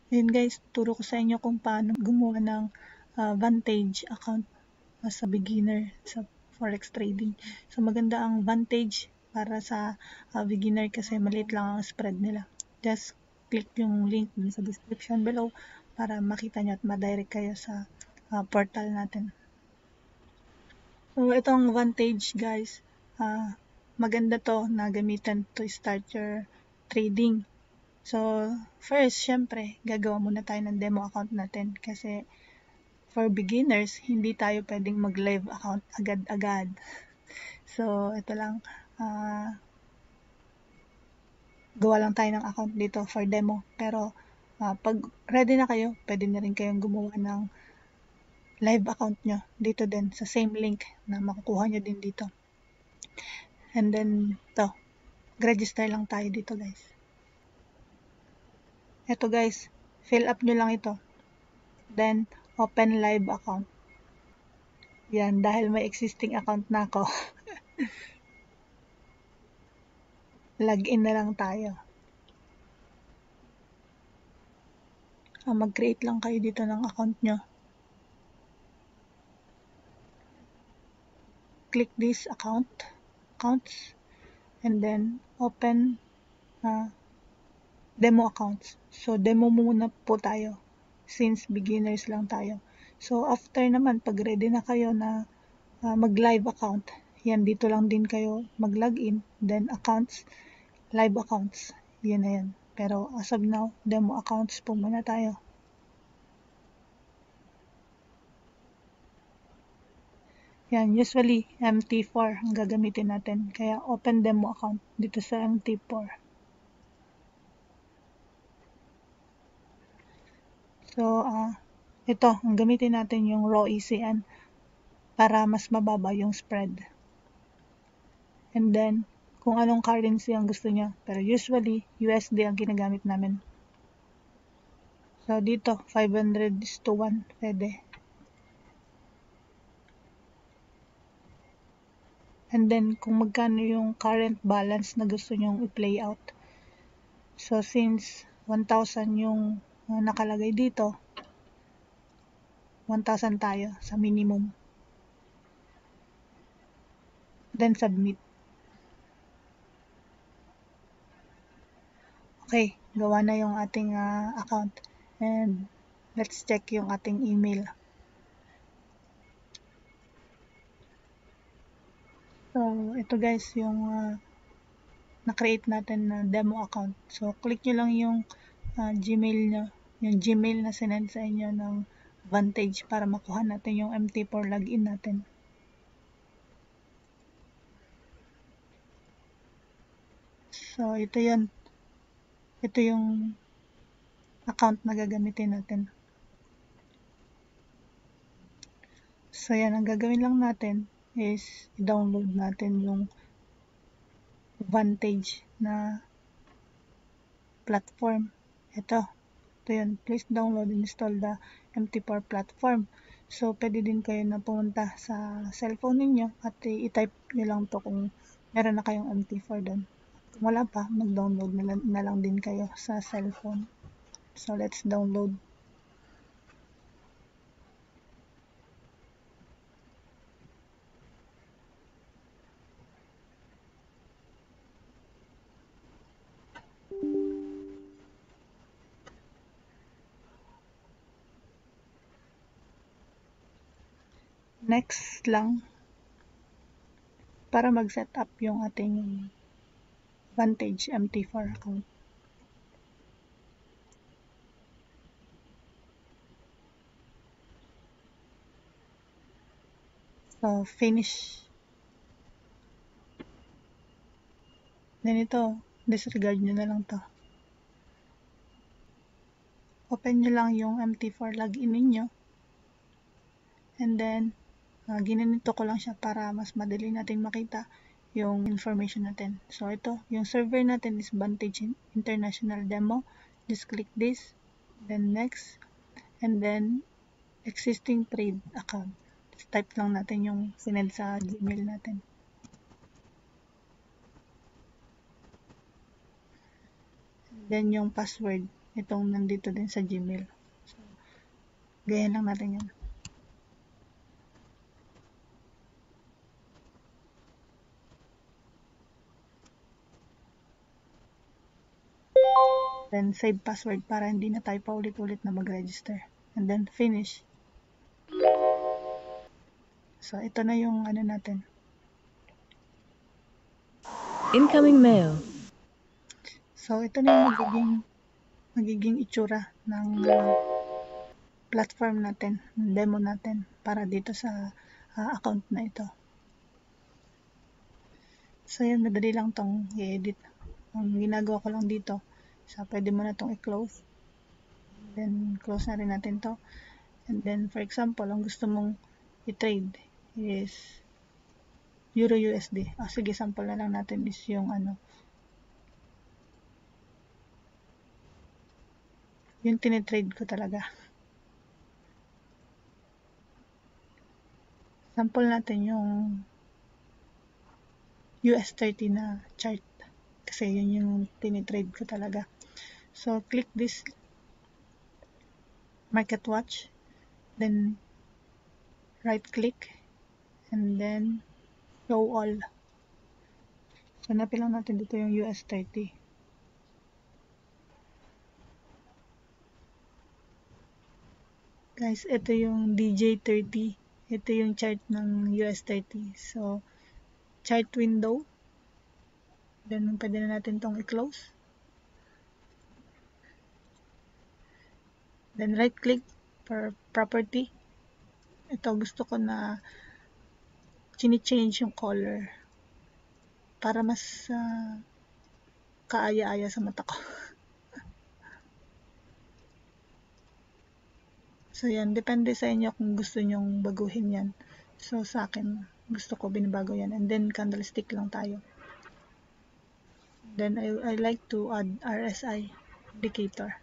Yun guys, turo ko sa inyo kung paano gumawa ng Vantage account as a beginner sa forex trading. So maganda ang Vantage para sa beginner kasi maliit lang ang spread nila. Just click yung link dun sa description below para makita nyo at madirect kayo sa portal natin. So itong Vantage guys, maganda to na gamitan to start your trading. So first, syempre, gagawa muna tayo ng demo account natin kasi for beginners, hindi tayo pwedeng mag-live account agad-agad. So, ito lang, gawa lang tayo ng account dito for demo. Pero, pag ready na kayo, pwede na rin kayong gumawa ng live account nyo dito din sa same link na makukuha nyo din dito. And then, register lang tayo dito guys. Ito guys, fill up nyo lang ito. Then, open live account. Yan, dahil may existing account na ako. Login na lang tayo. Mag-create lang kayo dito ng account nyo. Click this accounts, and then open demo accounts. So, demo muna po tayo since beginners lang tayo. So, after naman, pag ready na kayo na mag-live account, yan, dito lang din kayo mag-login, then accounts, live accounts, yan na yan. Pero as of now, demo accounts po muna tayo. Yan, usually MT4 ang gagamitin natin. Kaya open demo account dito sa MT4. So, ito, ang gamitin natin yung raw ECN para mas mababa yung spread. And then, kung anong currency ang gusto nyo. Pero usually, USD ang ginagamit namin. So, dito, 500:1 pwede. And then, kung magkano yung current balance na gusto nyong i-play out. So, since 1,000 yung nakalagay dito, 1,000 tayo sa minimum. Then, submit. Okay, gawa na yung ating account. And, let's check yung ating email. So, ito guys, yung na-create natin na demo account. So, click nyo lang yung Gmail nyo, yung Gmail na sinend sa inyo ng Vantage para makuha natin yung MT4 login natin. So, ito yun. Ito yung account na gagamitin natin. So, yan. Ang gagawin lang natin is i-download natin yung Vantage na platform. Ito yun. Please download and install the MT4 platform. So, pwede din kayo na pumunta sa cellphone ninyo at i-type nyo lang to kung meron na kayong MT4 doon. Kung wala pa, mag-download na lang din kayo sa cellphone. So, let's download. Next lang para mag-set up yung ating Vantage MT4 account. So, finish. Then ito, disregard nyo na lang to. Open nyo lang yung MT4 login ninyo. And then, ginanito ko lang siya para mas madali natin makita yung information natin. So, ito, yung server natin is Vantage International Demo. Just click this, then next, and then existing trade account. Just type lang natin yung sinend sa Gmail natin. And then yung password itong nandito din sa Gmail. So, ganyan lang natin yan. Then, save password para hindi na tayo paulit-ulit na mag-register. And then, finish. So, ito na yung ano natin. Incoming mail. So, ito na yung magiging itsura ng platform natin, demo natin para dito sa account na ito. So, yun, madali lang tong i-edit. Ang ginagawa ko lang dito, so, pwede mo na tong i-close. Then, close na rin natin to. And then, for example, ang gusto mong i-trade is Euro USD. Sige, sample na lang natin is yung yung tinitrade ko talaga. Sample natin yung US30 na chart. Kasi yun yung tinitrade ko talaga. So, click this market watch. Then, right click. And then, show all. So, hanapin lang natin dito yung US30. Guys, ito yung DJ30. Ito yung chart ng US30. So, chart window. Then, pwede na natin tong i-close. Then, right click for property. Ito, gusto ko na chini-change yung color para mas kaaya-aya sa mata ko. So, yan. Depende sa inyo kung gusto nyong baguhin yan. So, sa akin, gusto ko binabago yan. And then, candlestick lang tayo. Then, I like to add RSI indicator.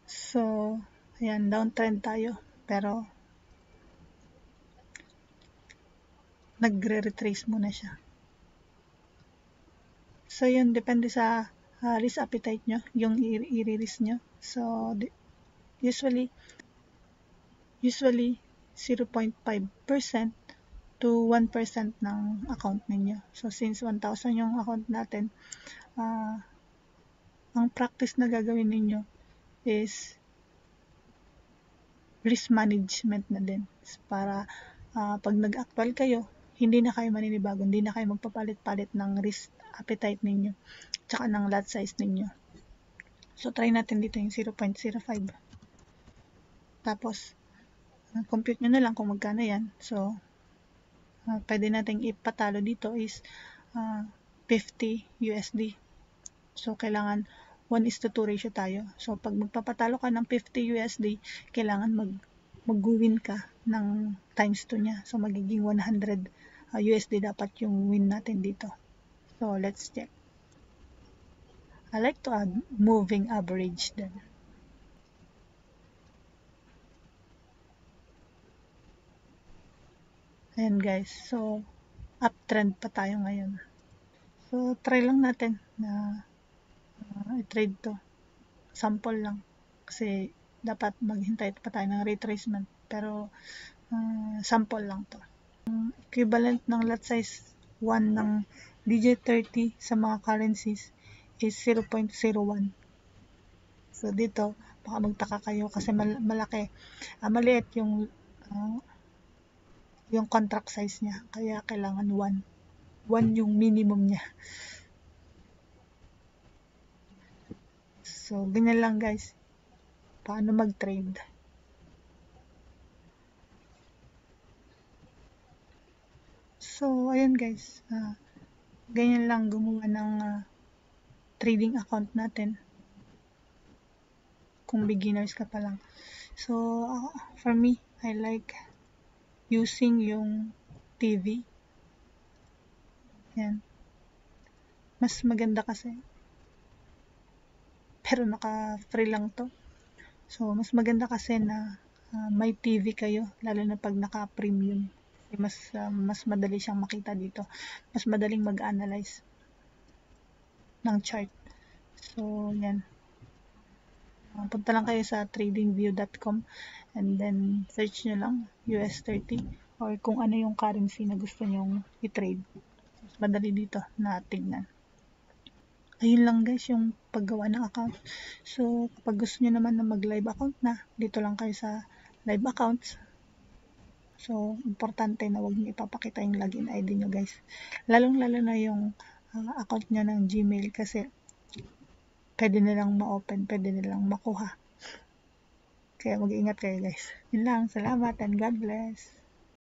So, ayan, downtrend tayo. Pero, nagre-retrace muna siya. So, yun, depende sa risk appetite nyo, yung i-risk nyo. So, usually 0.5% to 1% ng account ninyo. So, since 1,000 yung account natin, ang practice na gagawin ninyo is risk management na din. Para pag nag-actual kayo, hindi na kayo maninibago, hindi na kayo magpapalit-palit ng risk appetite ninyo, tsaka ng lot size ninyo. So, try natin dito yung 0.05. Tapos, compute nyo na lang kung magkano yan. So, pwede natin ipatalo dito is 50 USD. So, kailangan 1:2 ratio tayo. So, pag magpapatalo ka ng 50 USD, kailangan mag-win ka ng times 2 niya. So, magiging 100 USD dapat yung win natin dito. So, let's check. I like to add moving average then. Ayan guys. So, uptrend pa tayo ngayon. So, try lang natin na i-trade to. Sample lang. Kasi, dapat maghintay pa tayo ng retracement. Pero, sample lang to. Equivalent ng lot size 1 ng DJ30 sa mga currencies is 0.01. So, dito, baka magtaka kayo kasi malaki. Maliit yung contract size niya. Kaya, kailangan 1. 1 yung minimum niya. So, ganyan lang guys. Paano mag-trade. So, ayun guys. Ganyan lang gumawa ng trading account natin. Kung beginners ka pa lang. So, for me, I like using yung TV. Yan. Mas maganda kasi. Pero naka-free lang to. So, mas maganda kasi na may TV kayo, lalo na pag naka-premium. Mas madali siyang makita dito. Mas madaling mag-analyze ng chart. So, yan. Punta lang kayo sa tradingview.com and then search nyo lang US30 or kung ano yung currency na gusto nyong i-trade. Mas madali dito na tignan. Ayun lang guys yung paggawa ng account. So, kapag gusto nyo naman na mag-live account na, dito lang kayo sa live accounts. So, importante na huwag nyo ipapakita yung login ID nyo guys. Lalong-lalo na yung account nyo ng Gmail kasi pwede nilang ma-open, pwede nilang makuha. Kaya mag-ingat kayo guys. Yun lang. Salamat and God bless.